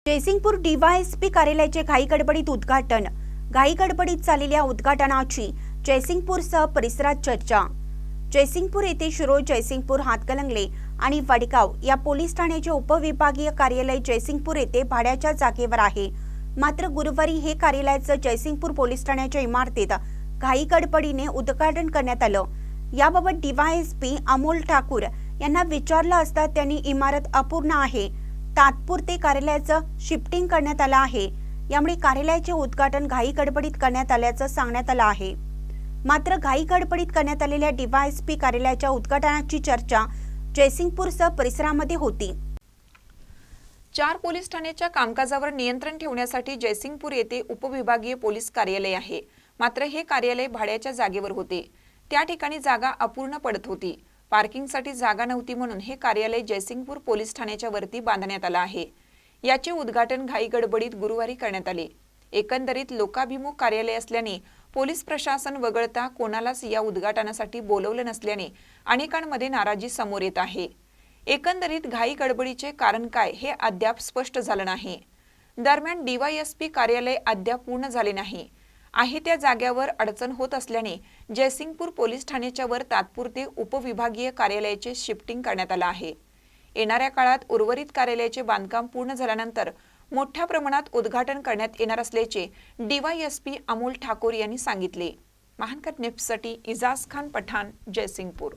Jaysingpur DySP कार्यालयाचे घाई गडबडीत उद्घाटन। घाई गडबडीत झालेल्या उद्घाटनाची जयसिंगपूरसह परिसरात चर्चा। जयसिंगपूर येथे शिरोळ, जयसिंगपूर, हातकणंगले आणि वडगाव या पोलीस ठाण्याचे उपविभागीय कार्यालय जयसिंगपूर येथे भाड्याच्या जागेवर आहे। मात्र गुरुवारी हे कार्यालयाचं जयसिंगपूर पोलीस ठाण्याच्या इमारतीत घाई गडबडीने उद्घाटन करण्यात आलं। याबाबत डीवायएसपी अमोल ठाकूर यांना विचारलं असता त्यांनी इमारत अपूर्ण आहे, तात्पुरते कार्यालयाचं शिफ्टिंग करण्यात आलं आहे, यामुळे कार्यालयाचे उद्घाटन घाई गडबडीत करण्यात आल्याचं सांगण्यात आलं आहे। मात्र घाई गडबडीत करण्यात आलेल्या डीवायएसपी कार्यालयाच्या उद्घाटनाची चर्चा जयसिंगपूरसह परिसरामध्ये होती। 4 पोलीस ठाण्याच्या कामकाजावर नियंत्रण ठेवण्यासाठी जयसिंगपूर येथे उपविभागीय पोलीस कार्यालय आहे। मात्र हे कार्यालय भाड्याच्या जागेवर होते। त्या ठिकाणी जागा अपूर्ण पडत होती। पार्किंगसाठी जागा नव्हती म्हणून हे कार्यालय जयसिंगपूर पोलीस ठाण्याच्या वरती बांधण्यात आलं आहे। याचे उद्घाटन घाई गडबडीत गुरुवारी करण्यात आले। एकंदरीत लोकाभिमुख कार्यालय असल्याने पोलीस प्रशासन वगळता कोणालाच या उद्घाटनासाठी बोलवलं नसल्याने अनेकांमध्ये नाराजी समोर येत आहे। एकंदरीत घाई गडबडीचे कारण काय हे अद्याप स्पष्ट झालं नाही। दरम्यान डीवायएसपी कार्यालय अद्याप पूर्ण झाले नाही आहे त्या जागेवर अडचण होत असल्याने जयसिंगपूर पोलीस ठाण्याच्या वर तात्पुरते उपविभागीय कार्यालयाचे शिफ्टिंग करण्यात आलं आहे। येणाऱ्या काळात उर्वरित कार्यालयाचे बांधकाम पूर्ण झाल्यानंतर मोठ्या प्रमाणात उद्घाटन करण्यात येणार असल्याचे डीवायएसपी अमोल ठाकूर यांनी सांगितले। महानकर न्यूजसाठी इजाज खान पठाण, जयसिंगपूर।